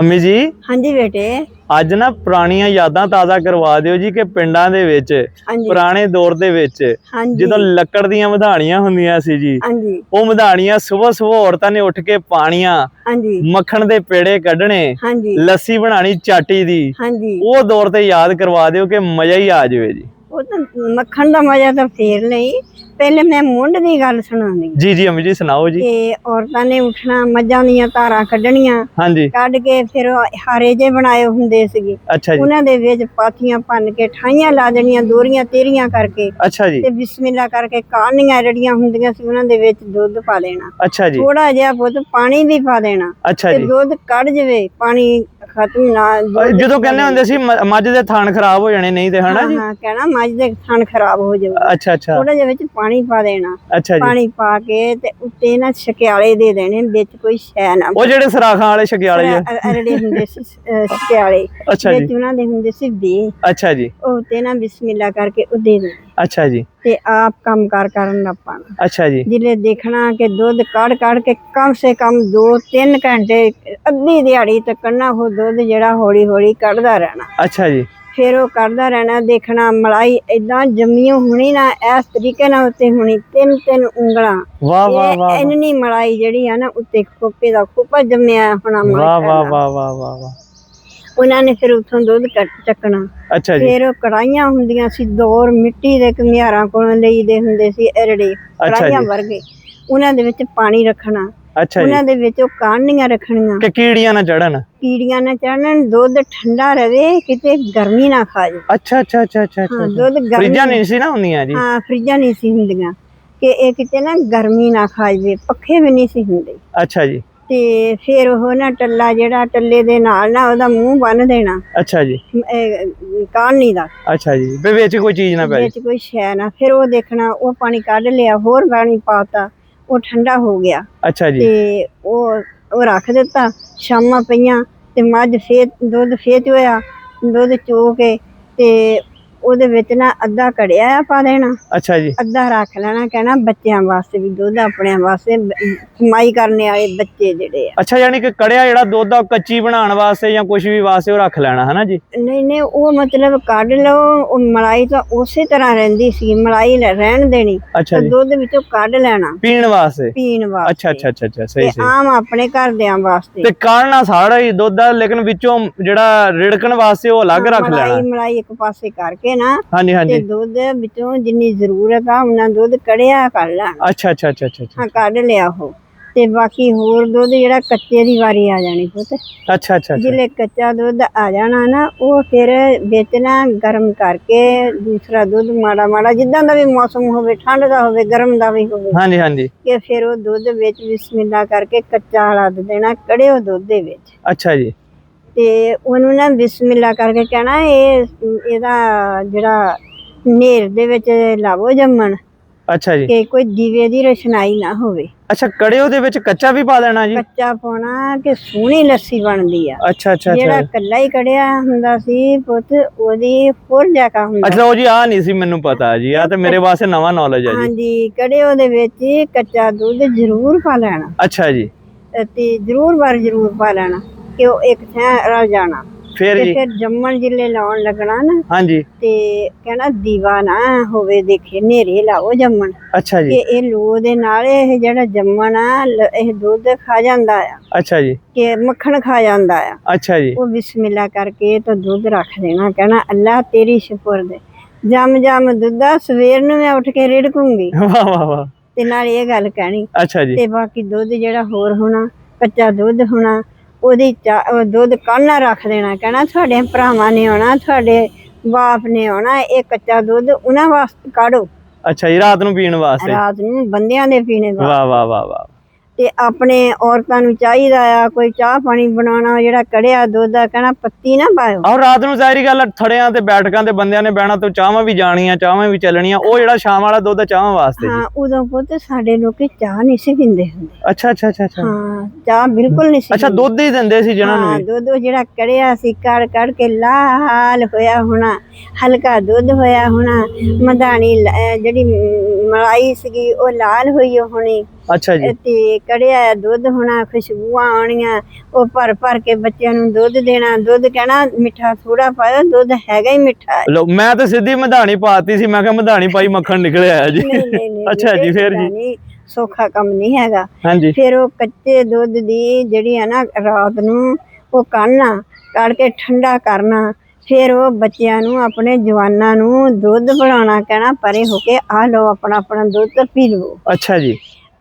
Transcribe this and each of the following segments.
Mummy ਜੀ हाँ जी बेटे। ਅੱਜ ਨਾ ਪੁਰਾਣੀਆਂ ਯਾਦਾਂ ਤਾਜ਼ਾ ਕਰਵਾ ਦਿਓ ਜੀ ਕਿ ਪਿੰਡਾਂ ਦੇ ਵਿੱਚ हाँ जी ਪੁਰਾਣੇ ਦੌਰ ਦੇ ਵਿੱਚ हाँ जी ਜਦੋਂ ਲੱਕੜ ਦੀਆਂ ਮਧਾਣੀਆਂ ਹੁੰਦੀਆਂ ਸੀ ਜੀ, हाँ जी ਉਹ ਮਧਾਣੀਆਂ ਸਵੇਰ ਔਰਤਾਂ ਨੇ ਉੱਠ ਕੇ ਪਾਣੀਆਂ, हाँ जी ਮੱਖਣ ਦੇ ਪੇੜੇ ਕੱਢਣੇ, हाँ जी ਲੱਸੀ ਬਣਾਣੀ ਚਾਟੀ ਦੀ। हाँ जी। ਉਹ ਦੌਰ ਤੇ ਯਾਦ ਕਰਵਾ ਦਿਓ ਕਿ ਮਜ਼ਾ ਹੀ ਆ ਜਾਵੇ ਜੀ। वो तो मक्खन का मजा तो फिर नहीं, पहले मैं मुंड की गल सुनानी जी जी अम्मी जी सुनाओ जी। कि औरतां ने उठना, मੱਝਾਂ ਦੀਆਂ ਧਾਰਾਂ ਕੱਢਣੀਆਂ, हाँ जी ਕੱਢ ਕੇ ਫਿਰ ਹਾਰੇ ਜੇ ਬਣਾਏ ਹੁੰਦੇ ਸੀਗੇ, अच्छा जी ਉਹਨਾਂ ਦੇ ਵਿੱਚ ਪਾਥੀਆਂ ਭੰਨ ਕੇ ਠਾਈਆਂ ਲਾ ਦੇਣੀਆਂ, ਦੋਰੀਆਂ ਤੇਰੀਆਂ ਕਰਕੇ अच्छा जी ਤੇ ਬਿਸਮਿਲ੍ਲਾ ਕਰਕੇ ਕਾਹਣੀਆਂ ਜਿਹੜੀਆਂ ਹੁੰਦੀਆਂ ਸੀ ਉਹਨਾਂ ਦੇ ਵਿੱਚ ਦੁੱਧ ਪਾ ਦੇਣਾ, अच्छा जी ਥੋੜਾ ਜਿਹਾ ਪੁੱਤ ਪਾਣੀ ਵੀ ਪਾ ਦੇਣਾ अच्छा ਤੇ जी। ਦੁੱਧ ਕੱਢ ਜਵੇ, ਪਾਣੀ ਖਤਮ ਨਾ ਜਦੋਂ ਕਹਿੰਦੇ ਹੁੰਦੇ ਸੀ ਮੱਝ ਦੇ ਥਣ ਖਰਾਬ ਹੋ ਜਾਣੇ ਨਹੀਂ ਤੇ ਹਨਾ ਜੀ। ਹਾਂ ਕਹਿਣਾ ਮੱਝ ਦੇ ਥਣ ਖਰਾਬ ਹੋ ਜਾਊਗਾ, अच्छा अच्छा ਥੋੜਾ ਜਿਹਾ ਵਿੱਚ ਪਾਣੀ ਪਾ ਦੇਣਾ, अच्छा जी। ਪਾਣੀ ਪਾ ਕੇ ਤੇ ਉੱਤੇ ਨਾ ਸ਼ਕਿਆਲੇ ਦੇ ਦੇਣੇ, ਵਿੱਚ ਕੋਈ ਸ਼ੈ ਨਾ ਉਹ ਜਿਹੜੇ ਸਰਾਖਾਂ ਵਾਲੇ ਸ਼ਕਿਆਲੇ ਜੀ। ਅਰੜੇ ਹੁੰਦੇ ਸੀ ਸ਼ਕਿਆਲੇ, अच्छा जी ਵਿੱਚ ਉਹਨਾਂ ਦੇ ਹੁੰਦੇ ਸੀ ਦੇ, अच्छा जी ਉਹ ਤੇ ਨਾ ਬਿਸਮਿਲ੍ਲਾ ਕਰਕੇ ਉਹ ਦੇ ਦੇਣੇ अच्छा जी ਤੇ ਆਪ ਕੰਮ ਕਰਨ ਲੱਗ ਪਾਣਾ। अच्छा जी ਜਿਲੇ ਦੇਖਣਾ ਕਿ ਦੁੱਧ ਕੱਢ ਕੇ ਕਮ ਸੇ ਕਮ 2-3 ਘੰਟੇ, ਅੱਧੀ ਦਿਹਾੜੀ ਤੱਕ ਨਾ ਉਹ ਦੁੱਧ ਜਿਹੜਾ ਹੌਲੀ ਹੌਲੀ ਕੱਢਦਾ ਰਹਿਣਾ। अच्छा जी ਫਿਰ ਉਹ ਕੱਢਦਾ ਰਹਿਣਾ, ਦੇਖਣਾ ਮਲਾਈ ਏਦਾਂ ਜੰਮੀ ਹੋਣੀ ਨਾ, ਇਸ ਤਰੀਕੇ ਨਾਲ ਉੱਤੇ ਹੋਣੀ 3-3 ਉਂਗਲਾਂ। वाह वाह वाह ਇੰਨੀ ਮਲਾਈ ਜਿਹੜੀ ਆ ਨਾ ਉੱਤੇ ਖੋਪੇ ਦਾ ਖੋਪਾ ਜੰਮਿਆ ਹੋਣਾ वाह ਮਾਸ਼ਾਅੱਲਾ। वाह वाह वाह वाह वाह ਉਹਨਾਂ ਨੇ ਫਿਰ ਉੱਥੋਂ ਦੁੱਧ ਚੱਕਣਾ। अच्छा जी ਫਿਰ ਉਹ ਕੜਾਹੀਆਂ ਹੁੰਦੀਆਂ ਸੀ, ਦੌਰ ਮਿੱਟੀ ਦੇ ਘੁਮਿਆਰਾਂ ਕੋਲੋਂ ਲਈਦੇ ਹੁੰਦੇ ਸੀ ਅਰੜੇ, ਕੜਾਹੀਆਂ ਜੀ। ਵਰਗੇ, ਉਹਨਾਂ ਦੇ ਵਿੱਚ ਪਾਣੀ ਰੱਖਣਾ, अच्छा जी ਉਹਨਾਂ ਦੇ ਵਿੱਚ ਉਹ ਕਾਹਣੀਆਂ ਰੱਖਣੀਆਂ कि कीड़ियां ना चढ़न। ਕੀੜੀਆਂ ਨਾ ਚੜਨ, ਦੁੱਧ ਠੰਡਾ ਰਵੇ, ਕਿਤੇ ਗਰਮੀ ਨਾ ਖਾ ਜਾਵੇ। अच्छा अच्छा अच्छा अच्छा ਹਾਂ अच्छा ਦੁੱਧ फ्रिजा ਗਰਮੀ, नहीं सी ना ਹੁੰਦੀਆਂ ਜੀ। ਹਾਂ ਫਰਿੱਜਾਂ ਨਹੀਂ ਸੀ ਹੁੰਦੀਆਂ ਕਿ ਇਹ ਕਿਤੇ ਨਾ ਗਰਮੀ ਨਾ ਖਾ ਜਾਵੇ, ਪੱਖੇ ਵੀ ਨਹੀਂ ਸੀ ਹੁੰਦੇ। अच्छा जी ਤੇ ਫਿਰ ਉਹ ਨਾ ਟੱਲਾ ਜਿਹੜਾ, ਟੱਲੇ ਦੇ ਨਾਲ ਨਾ ਉਹਦਾ ਮੂੰਹ ਬੰਨ ਦੇਣਾ अच्छा जी ਕਾਹਣੀ ਦਾ, अच्छा जी ਵੀ ਵਿੱਚ ਕੋਈ ਚੀਜ਼ ਨਾ ਪੈ ਵਿੱਚ ਕੋਈ ਸ਼ੈ ਨਾ। ਫਿਰ ਉਹ ਦੇਖਣਾ, ਉਹ ਪਾਣੀ ਕੱਢ ਲਿਆ, ਹੋਰ ਪਾਣੀ ਪਾਤਾ, ਉਹ ਠੰਡਾ ਹੋ ਗਿਆ अच्छा जी ਤੇ ਉਹ ਰੱਖ ਦਿੱਤਾ। ਸ਼ਾਮਾਂ ਪਈਆਂ ਤੇ ਮੱਝ ਫੇਰ ਦੁੱਧ ਚੋਇਆ, ਦੁੱਧ ਚੋ ਕੇ ਤੇ ਉਹਦੇ ਵਿੱਚ ਨਾ ਅੱਧਾ ਕੜਿਆ ਪਾ ਦੇਣਾ, अच्छा जी ਅੱਧਾ ਰੱਖ ਲੈਣਾ, ਕਹਿਣਾ ਬੱਚਿਆਂ ਵਾਸਤੇ ਵੀ ਦੁੱਧ, ਆਪਣਿਆਂ ਵਾਸਤੇ, ਕਮਾਈ ਕਰਨੇ ਵਾਲੇ ਬੱਚੇ ਜਿਹੜੇ ਆ। अच्छा यानी कि ਕੜਿਆ ਜਿਹੜਾ ਦੁੱਧ ਆ ਕੱਚੀ ਬਣਾਉਣ ਵਾਸਤੇ ਜਾਂ ਕੁਝ ਵੀ ਵਾਸਤੇ ਉਹ ਰੱਖ ਲੈਣਾ ਹੈ ਨਾ ਜੀ। ਨਹੀਂ ਉਹ ਮਤਲਬ ਕੱਢ ਲਓ, ਉਹ ਮਲਾਈ ਤਾਂ ਉਸੇ ਤਰ੍ਹਾਂ ਰਹਿੰਦੀ ਸੀ, ਮਲਾਈ ਰਹਿਣ ਦੇਣੀ, अच्छा ਤੇ जी ਦੁੱਧ ਵਿੱਚੋਂ ਕੱਢ ਲੈਣਾ ਪੀਣ ਵਾਸਤੇ। ਪੀਣ ਵਾਸਤੇ। अच्छा अच्छा अच्छा अच्छा सही ਤੇ सही ਆਮ ਆਪਣੇ ਘਰਦਿਆਂ ਵਾਸਤੇ। ਤੇ ਕਾੜਨਾ ਸਾੜਾ ਹੀ ਦੁੱਧ ਆ, ਲੇਕਿਨ ਵਿੱਚੋਂ ਜਿਹੜਾ ਰਿੜਕਣ ਵਾਸਤੇ ਉਹ ਅਲੱਗ ਰੱਖ ਲੈਣਾ। ਮਲਾਈ ਇੱਕ ਪਾਸੇ ਕਰਕੇ ਨਾ ਹਾਂਜੀ ਤੇ ਹਾਂਜੀ ਦੁੱਧ ਵਿੱਚੋਂ ਜਿੰਨੀ ਜ਼ਰੂਰਤ ਆ ਉਹਨਾਂ ਦੁੱਧ ਕੜਿਆ ਕਰ ਲੈਣਾ। अच्छा अच्छा अच्छा अच्छा अच्छा ਹਾਂ ਕੱਢ ਲਿਆ ਉਹ, ਤੇ ਬਾਕੀ ਹੋਰ ਦੁੱਧ ਜਿਹੜਾ ਕੱਚੇ ਦੀ ਵਾਰੀ ਆ ਜਾਣੀ ਪੁੱਤ। अच्छा अच्छा अच्छा ਜਿਲੇ ਕੱਚਾ ਦੁੱਧ ਆ ਜਾਣਾ ਨਾ, ਉਹ ਫਿਰ ਵਿੱਚ ਨਾ ਗਰਮ ਕਰਕੇ ਦੂਸਰਾ ਦੁੱਧ ਮਾੜਾ ਮਾੜਾ, ਜਿੱਦਾਂ ਦਾ ਵੀ ਮੌਸਮ ਹੋਵੇ, ਠੰਡ ਦਾ ਹੋਵੇ, ਗਰਮ ਦਾ ਵੀ ਹੋਵੇ, हाँ जी हाँ जी ਕਿ ਫਿਰ ਉਹ ਦੁੱਧ ਵਿੱਚ ਬਿਸਮਿਲ੍ਲਾ ਕਰਕੇ ਕੱਚਾ ਹਲਾ ਦੇਣਾ ਕੜਿਓ ਦੁੱਧ ਦੇ ਵਿੱਚ। अच्छा जी ਤੇ ਉਹਨੂੰ ਨਾ ਬਿਸਮਿਲ੍ਲਾ ਕਰਕੇ ਕਹਿਣਾ, ਇਹਦਾ ਜਿਹੜਾ ਨੇਰ ਦੇ ਵਿੱਚ ਲਾਵੋ ਜੰਮਣ, अच्छा जी ਕਿ ਕੋਈ ਦੀਵੇ ਦੀ ਰੋਸ਼ਨਾਈ ਨਾ ਹੋਵੇ। अच्छा ਕੜਿਓ ਦੇ ਵਿੱਚ ਕੱਚਾ ਵੀ ਪਾ ਦੇਣਾ ਜੀ। ਕੱਚਾ ਪਾਉਣਾ ਕਿ ਸੋਹਣੀ ਲੱਸੀ ਬਣਦੀ ਆ। अच्छा अच्छा ਜਿਹੜਾ अच्छा ਕੱਲਾ ਹੀ ਕੜਿਆ ਹੁੰਦਾ ਸੀ ਪੁੱਤ, ਉਹਦੀ ਫੁੱਲ ਜਾਕਾ ਹੁੰਦਾ। ਅੱਛਾ ਉਹ ਜੀ ਆ ਨਹੀਂ ਸੀ ਮੈਨੂੰ ਪਤਾ ਜੀ, ਆ ਤੇ ਮੇਰੇ ਵਾਸਤੇ ਨਵਾਂ ਨੌਲੇਜ ਹੈ ਜੀ। ਹਾਂਜੀ ਕੜਿਓ ਦੇ ਵਿੱਚ ਕੱਚਾ ਦੁੱਧ ਜ਼ਰੂਰ ਪਾ ਲੈਣਾ, अच्छा जी ਤੇ ਜ਼ਰੂਰ ਪਾ ਲੈਣਾ ਕਿ ਉਹ ਇੱਕ ਥਾਂ ਰਲ ਜਾਣਾ। फिर ਤੇ जी ਫਿਰ ਜੰਮਣ ਜਿਲੇ ਲਾਉਣ ਲੱਗਣਾ ਨਾ, हाँ जी ਤੇ ਕਹਿਣਾ ਦੀਵਾ ਨਾ ਹੋਵੇ, ਦੇਖੇ ਨੇਰੇ ਲਾਓ ਜੰਮਣ, अच्छा ਕਿ जी ਇਹ ਲੋ ਦੇ ਨਾਲ ਇਹ ਜਿਹੜਾ ਜੰਮਣ ਆ, ਇਹ ਦੁੱਧ ਖਾ ਜਾਂਦਾ ਆ, अच्छा जी ਕਿ ਮੱਖਣ ਖਾ ਜਾਂਦਾ ਆ। अच्छा जी ਉਹ ਬਿਸਮਿਲ੍ਲਾ ਕਰਕੇ ਤਾਂ ਦੁੱਧ ਰੱਖ ਦੇਣਾ, ਕਹਿਣਾ ਅੱਲਾ ਤੇਰੀ ਸ਼ੁਕਰ ਜਮ ਦੁੱਧਾ, ਸਵੇਰ ਨੂੰ ਮੈਂ ਉੱਠ ਕੇ ਰਿੜਕੂੰਗੀ। वाह वाह वाह ਤੇ ਨਾਲ ਇਹ ਗੱਲ ਕਹਿਣੀ, अच्छा जी ਤੇ ਬਾਕੀ ਦੁੱਧ ਜਿਹੜਾ ਹੋਰ ਹੋਣਾ, ਕੱਚਾ ਦੁੱਧ ਹੋਣਾ, ਉਹਦੀ ਉਹ ਦੁੱਧ ਕਾਹਨਾ ਰੱਖ ਦੇਣਾ, ਕਹਿਣਾ ਤੁਹਾਡੇ ਭਰਾਵਾਂ ਨੇ ਆਉਣਾ, ਤੁਹਾਡੇ ਬਾਪ ਨੇ ਆਉਣਾ, ਇਹ ਕੱਚਾ ਦੁੱਧ ਉਹਨਾਂ ਵਾਸਤੇ ਕਾੜੋ, अच्छा जी रात ਨੂੰ ਪੀਣ ਵਾਸਤੇ। ਰਾਤ ਨੂੰ ਬੰਦਿਆਂ ਦੇ ਪੀਣੇ ਵਾਸਤੇ। वाह वाह वाह वाह ਤੇ ਆਪਣੇ ਔਰਤਾਂ ਨੂੰ ਚਾਹੀਦਾ ਆ, ਕੋਈ ਚਾਹ ਪਾਣੀ ਬਣਾਉਣਾ, ਜਿਹੜਾ ਕੜਿਆ ਦੁੱਧ ਆ, ਕਹਿਣਾ ਪੱਤੀ ਨਾ ਪਾਇਓ। ਆਹ ਰਾਤ ਨੂੰ ਜ਼ਾਹਿਰੀ ਗੱਲ ਥੜਿਆਂ ਤੇ ਬੈਠਕਾਂ ਤੇ ਬੰਦਿਆਂ ਨੇ ਬਹਿਣਾ, ਤੇ ਚਾਹਾਂ ਵੀ ਜਾਣੀਆਂ, ਚਾਹਾਂ ਵੀ ਚੱਲਣੀਆਂ, ਉਹ ਜਿਹੜਾ ਸ਼ਾਮ ਵਾਲਾ ਦੁੱਧ ਚਾਹਾਂ ਵਾਸਤੇ ਜੀ। ਹਾਂ ਉਦੋਂ ਪੁੱਤ ਸਾਡੇ ਲੋਕੀ ਚਾਹ ਨਹੀਂ ਸੀ ਪੀਂਦੇ ਹੁੰਦੇ। ਅੱਛਾ ਅੱਛਾ ਅੱਛਾ ਅੱਛਾ ਹਾਂ ਚਾਹ ਬਿਲਕੁਲ ਨਹੀਂ ਸੀ ਅੱਛਾ ਪੀਂਦੇ। ਦੁੱਧ ਹੀ ਦਿੰਦੇ ਸੀ ਜਿਹਨਾਂ ਨੂੰ ਹਾਂ ਵੀ। ਦੁੱਧ ਉਹ ਜਿਹੜਾ ਕੜਿਆ ਸੀ, ਕੜ ਕੇ ਲਾਲ ਹੋਇਆ ਹੋਣਾ, ਹਲਕਾ ਦੁੱਧ ਹੋਇਆ ਹੋਣਾ, ਮਧਾਣੀ ਜਿਹੜੀ ਮਲਾਈ ਸੀਗੀ ਉਹ ਲਾਲ ਹੋਈ ਹੋਣੀ, ਅੱਛਾ ਜੀ ਤੇ ਕੜਿਆ ਦੁੱਧ ਹੋਣਾ, ਖੁਸ਼ਬੂਆਂ ਆਉਣੀਆਂ, ਉਹ ਭਰ ਭਰ ਕੇ ਬੱਚਿਆਂ ਨੂੰ ਦੁੱਧ ਦੇਣਾ। ਦੁੱਧ ਕਹਿਣਾ ਮਿੱਠਾ ਥੋੜਾ ਪਾਇਓ, ਦੁੱਧ ਹੈਗਾ ਹੀ ਮਿੱਠਾ ਹੈ। ਲੋ ਮੈਂ ਤਾਂ ਸਿੱਧੀ ਮਧਾਣੀ ਪਾਤੀ ਸੀ, ਮੈਂ ਕਿਹਾ ਮਧਾਣੀ ਪਾਈ ਮੱਖਣ ਨਿਕਲਿਆ ਆਇਆ ਜੀ। ਨਹੀਂ ਨਹੀਂ ਨਹੀਂ ਅੱਛਾ ਜੀ, ਫੇਰ ਜੀ? ਨਹੀਂ, ਸੌਖਾ ਕੰਮ ਨਹੀਂ ਹੈਗਾ। ਹਾਂਜੀ ਫਿਰ ਉਹ ਕੱਚੇ ਦੁੱਧ ਦੀ ਜਿਹੜੀ ਹੈ ਨਾ, ਰਾਤ ਨੂੰ ਉਹ ਕੱਢ ਕੇ ਠੰਡਾ ਕਰਨਾ। ਫਿਰ ਉਹ ਬੱਚਿਆਂ ਨੂੰ, ਆਪਣੇ ਜਵਾਨਾਂ ਨੂੰ ਦੁੱਧ ਪਿਲਾਉਣਾ, ਕਹਿਣਾ ਪਰੇ ਹੋ ਕੇ ਆ ਲਓ ਆਪਣਾ ਆਪਣਾ ਦੁੱਧ ਪੀ ਲਓ। ਅੱਛਾ ਜੀ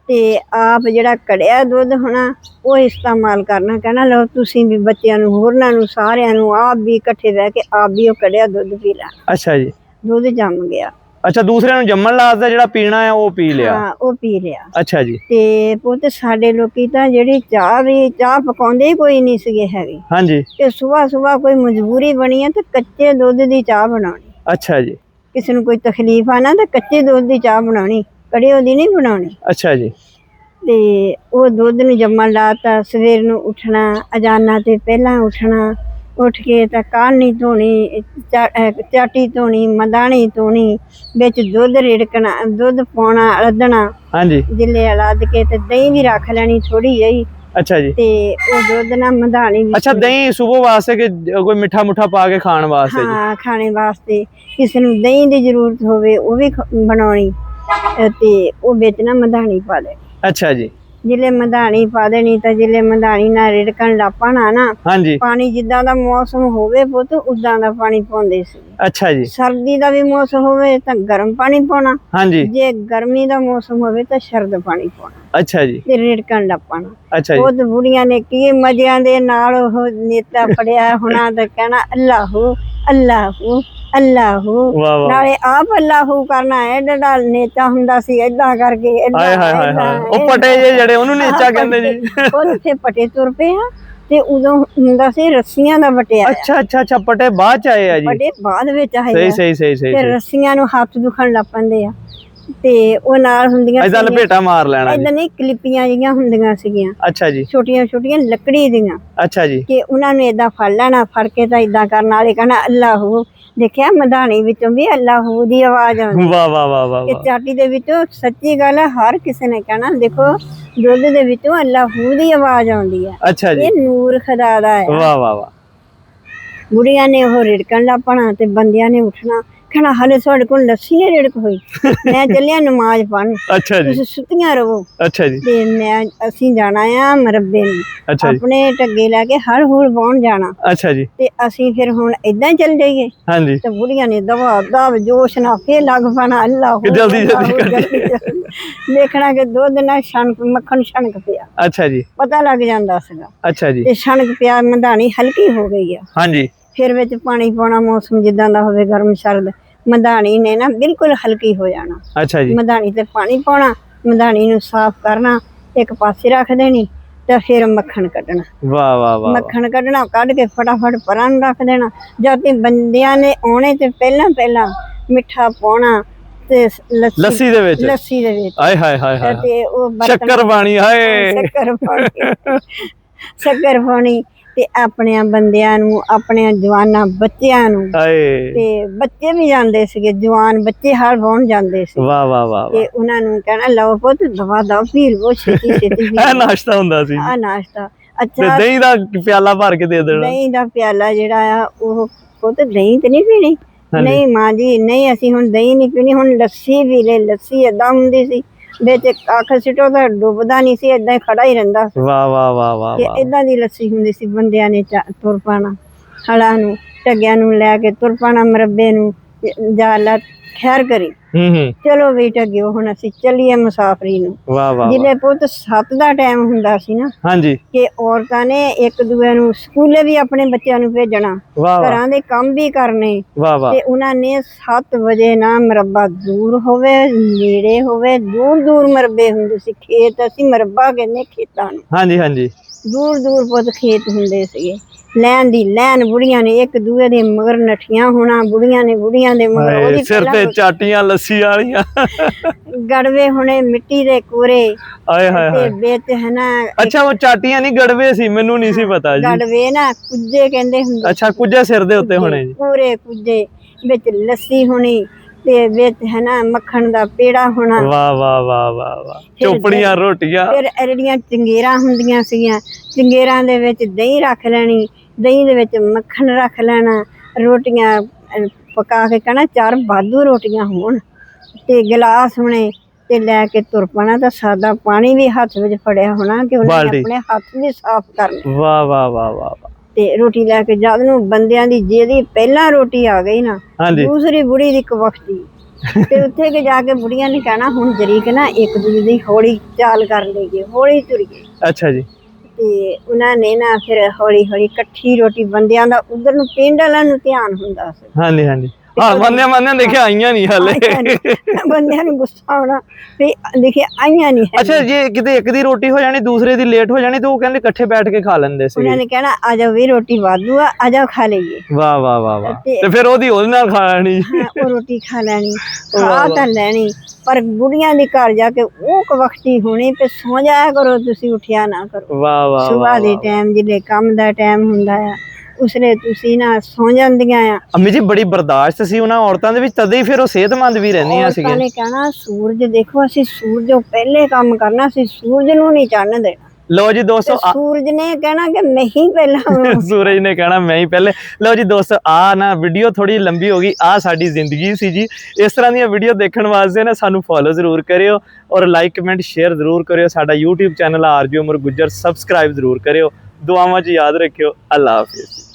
ਤੇ ਆਪ ਜਿਹੜਾ ਕੜਿਆ ਦੁੱਧ ਹੋਣਾ ਉਹ ਇਸਤੇਮਾਲ ਕਰਨਾ, ਕਹਿਣਾ ਲਓ ਤੁਸੀਂ ਵੀ ਬੱਚਿਆਂ ਨੂੰ, ਹੋਰਨਾਂ ਨੂੰ, ਸਾਰਿਆਂ ਨੂੰ, ਆਪ ਵੀ ਇਕੱਠੇ ਬਹਿ ਕੇ ਆਪ ਵੀ ਉਹ ਕੜਿਆ ਦੁੱਧ ਪੀ ਲੈਣਾ। ਅੱਛਾ ਜੀ ਦੁੱਧ ਜੰਮ ਗਿਆ। ਅੱਛਾ, ਦੂਸਰਿਆਂ ਨੂੰ ਜੰਮਣ ਲਾਸਦਾ ਜਿਹੜਾ ਪੀਣਾ ਹੈ ਉਹ ਪੀ ਲਿਆ। ਹਾਂ, ਉਹ ਪੀ ਲਿਆ। ਅੱਛਾ ਜੀ ਤੇ ਪੁੱਤ ਸਾਡੇ ਲੋਕੀ ਤਾਂ ਜਿਹੜੀ ਚਾਹ ਪਕਾਉਂਦੇ ਹੀ ਕੋਈ ਨਹੀਂ ਸੀਗੇ ਹੈਗੇ। ਹਾਂਜੀ ਤੇ ਸੁਬਾਹ ਕੋਈ ਮਜਬੂਰੀ ਬਣੀ ਹੈ ਤੇ ਕੱਚੇ ਦੁੱਧ ਦੀ ਚਾਹ ਬਣਾਉਣੀ। ਅੱਛਾ ਜੀ ਕਿਸੇ ਨੂੰ ਕੋਈ ਤਕਲੀਫ ਆ ਨਾ ਤਾਂ ਕੱਚੇ ਦੁੱਧ ਦੀ ਚਾਹ ਬਣਾਉਣੀ, ਕੜੇ ਉਹਦੀ ਨਹੀਂ ਬਣਾਉਣੀ। ਅੱਛਾ ਜੀ ਤੇ ਉਹ ਦੁੱਧ ਨੂੰ ਜੰਮਣ ਲਾਤਾ। ਸਵੇਰ ਨੂੰ ਉੱਠਣਾ, ਅਜ਼ਾਨਾਂ ਤੇ ਪਹਿਲਾਂ ਉੱਠਣਾ, ਉੱਠ ਕੇ ਤਾਂ ਕਾਹਨੀ ਧੋਣੀ, ਚਾਟੀ ਧੋਣੀ, ਮਦਾਣੀ ਧੋਣੀ, ਵਿੱਚ ਦੁੱਧ ਰਿੜਕਣਾ, ਦੁੱਧ ਪਾਉਣਾ, ਰੱਧਣਾ। ਹਾਂਜੀ ਜਿੱਲੇ ਲੱਦ ਕੇ ਤੇ ਦਹੀਂ ਵੀ ਰੱਖ ਲੈਣੀ ਥੋੜੀ ਜਿਹੀ। ਅੱਛਾ ਜੀ ਤੇ ਉਹ ਦੁੱਧ ਨਾਲ ਮਧਾਣੀ ਵੀ। ਅੱਛਾ, ਦਹੀਂ ਸੁਬਹ ਵਾਸਤੇ ਕਿ ਕੋਈ ਮਿੱਠਾ ਮੁੱਠਾ ਪਾ ਕੇ ਖਾਣ ਵਾਸਤੇ ਜੀ? ਹਾਂ, ਖਾਣੇ ਵਾਸਤੇ। ਕਿਸੇ ਨੂੰ ਦਹੀਂ ਦੀ ਜ਼ਰੂਰਤ ਹੋਵੇ ਉਹ ਵੀ ਬਣਾਉਣੀ, ਤੇ ਉਹ ਵਿੱਚ ਨਾ ਮਧਾਣੀ ਪਾ ਦੇ। ਅੱਛਾ ਜੀ ਜਿਲੇ ਮਧਾਣੀ ਪਾ ਦੇਣੀ ਤਾਂ ਜਿਲੇ ਮਧਾਣੀ ਨਾਲ ਰਿੜਕਣ ਲੱਪਣਾ ਨਾ, ਹਾਂਜੀ ਪਾਣੀ ਜਿੱਦਾਂ ਦਾ ਮੌਸਮ ਹੋਵੇ ਪੁੱਤ ਉਦਾਂ ਦਾ ਪਾਣੀ ਪਾਉਂਦੇ ਸੀ। ਅੱਛਾ ਜੀ ਸਰਦੀ ਦਾ ਵੀ ਮੌਸਮ ਹੋਵੇ ਤਾਂ ਗਰਮ ਪਾਣੀ ਪਾਉਣਾ, ਹਾਂਜੀ ਜੇ ਗਰਮੀ ਦਾ ਮੌਸਮ ਹੋਵੇ ਤਾਂ ਸਰਦ ਪਾਣੀ ਪਾਉਣਾ ਅੱਛਾ ਜੀ ਤੇ ਰਿੜਕਣ ਲੱਪਣਾ। ਅੱਛਾ ਜੀ ਉਹ ਤੇ ਬੁੜੀਆਂ ਨੇ ਕੀ ਮਜ਼ਿਆਂ ਦੇ ਨਾਲ ਉਹ ਨੇਤਾ ਫੜਿਆ ਹੋਣਾ ਤੇ ਕਹਿਣਾ ਅੱਲਾਹੂ ਅੱਲਾਹੂ ਅੱਲਾਹੂ, ਵਾਹ ਵਾਹ ਨਾਲੇ ਆਪ ਅੱਲਾਹੂ ਕਰਨਾ। ਐਡਾ ਨੇਤਾ ਹੁੰਦਾ ਸੀ, ਏਦਾਂ ਕਰਕੇ ਹਾਏ ਹਾਏ ਹਾਏ ਹਾਏ, ਉਹ ਪਟੇ ਜੇ ਜਿਹੜੇ ਉਹਨੂੰ ਨੇਚਾ ਕਹਿੰਦੇ ਜੀ। ਉਹ ਤੇ ਪਟੇ ਤੁਰ ਪਏ ਆ। ਤੇ ਉਦੋਂ ਹੁੰਦਾ ਸੀ ਰੱਸੀਆਂ ਦਾ ਵਟਿਆ। ਅੱਛਾ ਅੱਛਾ ਅੱਛਾ, ਪਟੇ ਬਾਅਦ ਚ ਆਏ ਆ ਜੀ? ਪਟੇ ਬਾਅਦ ਵਿੱਚ ਆਏ ਸਹੀ ਆ। ਸਹੀ ਸਹੀ ਸਹੀ ਤੇ ਰੱਸੀਆਂ ਨੂੰ ਹੱਥ ਦੁਖਣ ਲੱਗ ਪੈਂਦੇ ਆ ਤੇ ਉਹ ਨਾਲ ਹੁੰਦੀਆਂ ਏਦਾਂ ਲਪੇਟਾ ਮਾਰ ਲੈਣਾ ਜੀ? ਏਦਾਂ ਨਹੀਂ, ਕਲਿੱਪੀਆਂ ਜਿਹੀਆਂ ਹੁੰਦੀਆਂ ਸੀਗੀਆਂ, ਅੱਛਾ ਜੀ ਛੋਟੀਆਂ ਛੋਟੀਆਂ ਲੱਕੜੀ ਦੀਆਂ। ਅੱਛਾ ਜੀ ਕਿ ਉਹਨਾਂ ਨੇ ਏਦਾਂ ਫੜ ਲੈਣਾ, ਫੜ ਕੇ ਤਾਂ ਏਦਾਂ ਕਰਨ ਵਾਲੇ ਕਹਿਣਾ ਅੱਲਾਹੂ। ਦੇਖਿਆ ਮਧਾਣੀ ਵਿੱਚੋਂ ਵੀ ਅੱਲਾਹੂ ਦੀ ਆਵਾਜ਼ ਆਉਂਦੀ। ਵਾਹ ਵਾਹ ਵਾਹ ਵਾਹ ਇਹ ਚਾਟੀ ਦੇ ਵਿੱਚੋਂ ਸੱਚੀ ਗੱਲ ਹੈ, ਹਰ ਕਿਸੇ ਨੇ ਕਹਿਣਾ ਦੇਖੋ ਦੁੱਧ ਦੇ ਵਿੱਚੋਂ ਅੱਲਾਹੂ ਦੀ ਆਵਾਜ਼ ਆਉਂਦੀ ਹੈ। ਅੱਛਾ ਜੀ ਇਹ ਨੂਰ ਖੁਦਾ ਦਾ ਹੈ। ਵਾਹ ਵਾਹ ਵਾਹ। ਬੁੜੀਆਂ ਨੇ ਉਹ ਰਿੜਕਣ ਲੱਪਣਾ ਤੇ ਬੰਦਿਆਂ ਨੇ ਉੱਠਣਾ, ਕਹਿਣਾ ਹਾਲੇ ਤੁਹਾਡੇ ਕੋਲ ਲੱਸੀ ਨਹੀਂ ਰਿੜਕ ਹੋਈ, ਮੈਂ ਚੱਲਿਆ ਨਮਾਜ਼ ਪੜ੍ਹਨ, ਅੱਛਾ ਜੀ ਤੁਸੀਂ ਸੁੱਤੀਆਂ ਰਹੋ। ਅੱਛਾ ਜੀ ਤੇ ਅਸੀਂ ਜਾਣਾ ਆ ਮਰੱਬੇ ਨੂੰ, ਅੱਛਾ ਜੀ ਆਪਣੇ ਟੱਗੇ ਲੈ ਕੇ ਹਲ ਹੁਲ ਵਾਹੁਣ ਜਾਣਾ। ਅੱਛਾ ਜੀ ਤੇ ਅਸੀਂ ਫਿਰ ਹੁਣ ਏਦਾਂ ਹੀ ਚੱਲ ਜਾਈਏ। ਹਾਂਜੀ ਤੇ ਬੁੜੀਆਂ ਨੇ ਦਵਾ ਦਵ ਜੋਸ਼ ਨਾਲ ਫੇਰ ਲੱਗ ਪੈਣਾ ਅੱਲਾਹੂ ਜਲਦੀ ਜਲਦੀ ਅੱਲਾਹੂ, ਕੱਢੀ। ਦੇਖਣਾ ਕਿ ਦੁੱਧ ਨਾਲ ਛਣਕ ਮੱਖਣ ਛਣਕ ਪਿਆ, ਅੱਛਾ ਜੀ ਪਤਾ ਲੱਗ ਜਾਂਦਾ ਸੀਗਾ। ਅੱਛਾ ਜੀ ਤੇ ਛਣਕ ਪਿਆ, ਮਧਾਣੀ ਹਲਕੀ ਹੋ ਗਈ ਆ। ਹਾਂਜੀ ਫਿਰ ਵਿੱਚ ਪਾਣੀ ਪਾਉਣਾ, ਮੌਸਮ ਜਿੱਦਾਂ ਦਾ ਹੋਵੇ ਗਰਮ ਸਰਦ, ਮਧਾਣੀ ਨੇ ਨਾ ਬਿਲਕੁਲ ਹਲਕੀ ਹੋ ਜਾਣਾ। ਅੱਛਾ ਜੀ ਮਧਾਣੀ ਤੇ ਪਾਣੀ ਪਾਉਣਾ, ਮਧਾਣੀ ਨੂੰ ਸਾਫ਼ ਕਰਨਾ, ਇੱਕ ਪਾਸੇ ਰੱਖ ਦੇਣੀ ਤੇ ਫਿਰ ਮੱਖਣ ਕੱਢਣਾ। ਵਾਹ ਵਾਹ ਵਾਹ। ਮੱਖਣ ਕੱਢਣਾ, ਕੱਢ ਕੇ ਫਟਾਫਟ ਪਰਾਂ ਨੂੰ ਰੱਖ ਦੇਣਾ। ਜਦ ਤੇ ਬੰਦਿਆਂ ਨੇ ਆਉਣੇ ਤੇ ਪਹਿਲਾਂ ਮਿੱਠਾ ਪਾਉਣਾ ਤੇ ਲੱਸੀ ਦੇ ਵਿੱਚ? ਲੱਸੀ ਦੇ ਵਿੱਚ। ਆਏ ਹਾਏ ਹਾਏ ਹਾਏ, ਤੇ ਉਹ ਸ਼ੱਕਰ ਪਾਣੀ, ਹਾਏ ਸ਼ੱਕਰ ਪਾਉਣੀ ਤੇ ਆਪਣਿਆਂ ਬੰਦਿਆਂ ਨੂੰ, ਆਪਣਿਆਂ ਜਵਾਨਾਂ ਬੱਚਿਆਂ ਨੂੰ। ਹਾਏ ਤੇ ਬੱਚੇ ਵੀ ਜਾਂਦੇ ਸੀਗੇ, ਜਵਾਨ ਬੱਚੇ ਹਲ ਵਾਹੁਣ ਜਾਂਦੇ ਸੀ। ਵਾਹ ਵਾਹ ਵਾਹ। ਤੇ ਉਹਨਾਂ ਨੂੰ ਕਹਿਣਾ ਲਓ ਪੁੱਤ ਦਵਾ ਦਵ ਪੀ ਲਵੋ, ਛੇਤੀ ਛੇਤੀ ਇਹ ਨਾਸ਼ਤਾ ਹੁੰਦਾ ਸੀ? ਆ ਨਾਸ਼ਤਾ। ਤੇ ਅੱਛਾ, ਦਹੀਂ ਦਾ ਪਿਆਲਾ ਭਰ ਕੇ ਦੇ ਦੇਣਾ? ਦਹੀਂ ਦਾ ਪਿਆਲਾ ਜਿਹੜਾ ਆ ਉਹ ਪੁੱਤ ਦਹੀਂ ਤੇ ਨਹੀਂ ਪੀਣੀ। ਨਹੀਂ ਮਾਂ ਜੀ ਨਹੀਂ, ਅਸੀਂ ਹੁਣ ਦਹੀਂ ਨਹੀਂ ਪੀਣੀ, ਹੁਣ ਲੱਸੀ ਪੀ ਲੈ। ਲੱਸੀ ਏਦਾਂ ਹੁੰਦੀ ਸੀ, ਵਿੱਚ ਕੱਖ ਸਿੱਟੋ ਤਾਂ ਡੁੱਬਦਾ ਨਹੀਂ ਸੀ, ਏਦਾਂ ਹੀ ਖੜਾ ਹੀ ਰਹਿੰਦਾ ਸੀ। ਵਾਹ ਵਾਹ ਵਾਹ ਵਾਹ। ਤੇ ਏਦਾਂ ਦੀ ਲੱਸੀ ਹੁੰਦੀ ਸੀ। ਬੰਦਿਆਂ ਨੇ ਤੁਰ ਪਾਣਾ, ਹਲਾਂ ਨੂੰ ਢੱਗਿਆਂ ਨੂੰ ਲੈ ਕੇ ਤੁਰ ਪਾਣਾ ਮਰੱਬੇ ਨੂੰ। ਜਾ ਲਾ ਖੈਰ ਕਰੀ, ਚਲੋ ਵੀ ਢੱਗਿਓ ਹੁਣ ਅਸੀਂ ਚੱਲੀਏ ਮੁਸਾਫਰੀ ਨੂੰ। ਵਾਹ ਵਾਹ। ਜਿਲੇ ਪੁੱਤ 7 ਦਾ ਟਾਈਮ ਹੁੰਦਾ ਸੀ ਨਾ, ਹਾਂਜੀ, ਕਿ ਔਰਤਾਂ ਨੇ ਇੱਕ ਦੂਏ ਨੂੰ ਸਕੂਲੇ ਵੀ ਆਪਣੇ ਬੱਚਿਆਂ ਨੂੰ ਭੇਜਣਾ, ਘਰਾਂ ਦੇ ਕੰਮ ਵੀ ਕਰਨੇ। ਤੇ ਉਹਨਾਂ ਨੇ 7 ਵਜੇ ਨਾ ਮਰੱਬਾ ਦੂਰ ਹੋਵੇ ਨੇੜੇ ਹੋਵੇ, ਦੂਰ ਦੂਰ ਮਰੱਬੇ ਹੁੰਦੇ ਸੀ। ਖੇਤ ਅਸੀਂ ਮਰੱਬਾ ਕਹਿੰਦੇ ਖੇਤਾਂ ਨੂੰ। ਹਾਂਜੀ ਹਾਂਜੀ, ਦੂਰ ਦੂਰ ਪੁੱਤ ਖੇਤ ਹੁੰਦੇ ਸੀਗੇ। ਲੈਣ ਦੀ ਲੈਣ, ਬੁੜੀਆਂ ਨੇ ਇੱਕ ਦੂਏ ਦੇ ਮਗਰ ਨੱਠੀਆਂ ਹੋਣਾ, ਬੁੜੀਆਂ ਨੇ ਬੁੜੀਆਂ ਦੇ ਮਗਰ। ਉਹਦੀ ਸਿਰ ਤੇ ਚਾਟੀਆਂ ਲੱਸੀ ਵਾਲੀਆਂ, ਗੜਵੇ ਹੋਣੇ ਮਿੱਟੀ ਦੇ ਕੋਰੇ। ਆਏ ਹਾਏ ਤੇ ਵਿੱਚ ਹੈ ਨਾ, ਅੱਛਾ ਉਹ ਚਾਟੀਆਂ ਨਹੀਂ ਗੜਵੇ ਸੀ, ਮੈਨੂੰ ਨਹੀਂ ਸੀ ਪਤਾ ਜੀ। ਗੜਵੇ ਨਾ ਕੁੱਜੇ ਕਹਿੰਦੇ ਹੁੰਦੇ। ਅੱਛਾ, ਕੁੱਜੇ ਸਿਰ ਦੇ ਉੱਤੇ ਹੋਣੇ ਜੀ? ਪੂਰੇ ਕੁੱਜੇ ਵਿੱਚ ਲੱਸੀ ਹੋਣੀ, ਤੇ ਵਿੱਚ ਹੈ ਨਾ ਮੱਖਣ ਦਾ ਪੇੜਾ ਹੋਣਾ। ਵਾਹ ਵਾਹ ਵਾਹ ਵਾਹ ਵਾਹ, ਚੋਪੜੀਆਂ ਰੋਟੀਆਂ। ਫਿਰ ਇਹ ਜਿਹੜੀਆਂ ਚੰਗੇਰਾਂ ਹੁੰਦੀਆਂ ਸੀਗੀਆਂ, ਚੰਗੇਰਾਂ ਦੇ ਵਿੱਚ ਦਹੀਂ ਰੱਖ ਲੈਣੀ, ਦਹੀਂ ਦੇ ਵਿੱਚ ਮੱਖਣ ਰੱਖ ਲੈਣਾ, ਰੋਟੀਆਂ ਪਕਾ ਕੇ ਕਹਿਣਾ ਚਾਰ ਵਾਧੂ ਰੋਟੀਆਂ ਹੋਣ, ਤੇ ਗਲਾਸ ਹੋਣੇ, ਤੇ ਲੈ ਕੇ ਤੁਰ ਪੈਣਾ। ਤਾਂ ਸਾਦਾ ਪਾਣੀ ਵੀ ਹੱਥ ਵਿੱਚ ਫੜਿਆ ਹੋਣਾ ਕਿ ਉਹਨਾਂ ਨੇ ਆਪਣੇ ਹੱਥ ਵੀ ਸਾਫ਼ ਕਰਨੇ। ਵਾਹ ਵਾਹ ਵਾਹ ਵਾਹ ਵਾਹ। ਤੇ ਰੋਟੀ ਲੈ ਕੇ ਜਦ ਨੂੰ ਬੰਦਿਆਂ ਦੀ ਜਿਹਦੀ ਪਹਿਲਾਂ ਰੋਟੀ ਆ ਗਈ ਨਾ, ਦੂਸਰੀ ਬੁੜੀ ਦੀ ਕਵਖਤੀ, ਤੇ ਉੱਥੇ ਕੇ ਜਾ ਕੇ ਬੁੜੀਆਂ ਨੇ ਕਹਿਣਾ ਹੁਣ ਜਰੀਕ ਨਾ ਇੱਕ ਦੂਜੇ ਦੀ ਹੌਲੀ ਚਾਲ ਕਰ ਲਈਏ, ਹੌਲੀ ਤੁਰੀਏ। ਅੱਛਾ ਜੀ। ਤੇ ਉਹਨਾਂ ਨੇ ਨਾ ਫਿਰ ਹੌਲੀ ਹੌਲੀ ਇਕੱਠੀ ਰੋਟੀ, ਬੰਦਿਆਂ ਦਾ ਉਧਰ ਨੂੰ ਪਿੰਡ ਵਾਲਿਆਂ ਨੂੰ ਧਿਆਨ ਹੁੰਦਾ ਸੀ। ਹਾਂਜੀ ਹਾਂਜੀ, ਹਾਂ ਮੰਨਿਆ ਦੇਖਿਆ ਆਈਆਂ ਨਹੀਂ ਹਾਲੇ। ਬੰਦਿਆਂ ਨੂੰ ਗੁੱਸਾ ਆਉਣਾ ਵੀ ਦੇਖਿਆ ਆਈਆਂ ਨਹੀਂ। ਅੱਛਾ, ਜੇ ਕਿਤੇ ਇੱਕ ਦੀ ਰੋਟੀ ਹੋ ਜਾਣੀ ਦੂਸਰੇ ਦੀ ਲੇਟ ਹੋ ਜਾਣੀ, ਤੇ ਉਹ ਕਹਿੰਦੇ ਇਕੱਠੇ ਬੈਠ ਕੇ ਖਾ ਲੈਂਦੇ ਸੀ। ਉਹਨਾਂ ਨੇ ਕਹਿਣਾ ਆ ਜਾਓ ਵੀ ਰੋਟੀ ਵਾਧੂ ਆ, ਆ ਜਾਓ ਖਾ ਲਈਏ। ਵਾਹ ਵਾਹ ਵਾਹ ਵਾਹ। ਤੇ ਫਿਰ ਉਹਦੀ ਉਹਦੇ ਨਾਲ ਖਾ ਲੈਣੀ। ਉਹ ਰੋਟੀ ਖਾ ਲੈਣੀ, ਖਾ ਤਾਂ ਲੈਣੀ, ਪਰ ਬੁੜੀਆਂ ਦੇ ਘਰ ਜਾ ਕੇ ਉਹ ਕਵਖਤੀ ਹੋਣੀ ਤੇ ਸੌ ਜਾਇਆ ਕਰੋ, ਤੁਸੀਂ ਉੱਠਿਆ ਨਾ ਕਰੋ। ਵਾਹ ਵਾਹ। ਸੁਬਾਹ ਦੇ ਟਾਈਮ ਜਿਹੜੇ ਕੰਮ ਦਾ ਟਾਈਮ ਹੁੰਦਾ ਆ, ਉਸਲੇ ਤੁਸੀਂ ਨਾ ਸੌ ਜਾਂਦੀਆਂ ਆ। ਅੰਮੀ ਜੀ ਬੜੀ ਬਰਦਾਸ਼ਤ ਸੀ ਉਹਨਾਂ ਔਰਤਾਂ ਦੇ ਵਿੱਚ, ਤਦੇ ਹੀ ਫਿਰ ਉਹ ਸਿਹਤਮੰਦ ਵੀ ਰਹਿੰਦੀਆਂ ਸੀਗੀਆਂ। ਔਰਤਾਂ ਨੇ ਕਹਿਣਾ ਸੂਰਜ ਦੇਖੋ, ਅਸੀਂ ਸੂਰਜ ਪਹਿਲੇ ਕੰਮ ਕਰਨਾ, ਅਸੀਂ ਸੂਰਜ ਨੂੰ ਨਹੀਂ ਚੜ੍ਹਨ ਦੇਣਾ। ਲਓ ਜੀ ਦੋਸਤੋ, ਸੂਰਜ ਨੇ ਕਹਿਣਾ ਕਿ ਮੈਂ ਹੀ ਪਹਿਲਾਂ, ਸੂਰਜ ਨੇ ਕਹਿਣਾ ਮੈਂ ਹੀ ਪਹਿਲੇ। ਲਓ ਜੀ ਦੋਸਤੋ, ਆ ਨਾ ਵੀਡੀਓ ਥੋੜੀ ਲੰਬੀ ਹੋ ਗਈ, ਆ ਸਾਡੀ ਜ਼ਿੰਦਗੀ ਸੀ ਜੀ। ਇਸ ਤਰ੍ਹਾਂ ਦੀਆਂ ਵੀਡੀਓ ਦੇਖਣ ਵਾਸਤੇ ਨਾ ਸਾਨੂੰ ਫੋਲੋ ਜ਼ਰੂਰ ਕਰਿਓ, ਔਰ ਲਾਈਕ ਕਮੈਂਟ ਸ਼ੇਅਰ ਜ਼ਰੂਰ ਕਰਿਓ। ਸਾਡਾ YouTube ਚੈਨਲ ਆਰਜੀ ਉਮਰ ਗੁੱਜਰ ਸਬਸਕ੍ਰਾਈਬ ਜ਼ਰੂਰ ਕਰਿਓ। ਦੁਆਵਾਂ 'ਚ ਯਾਦ ਰੱਖਿਓ। ਅੱਲਾ ਹਾਫਿਜ਼।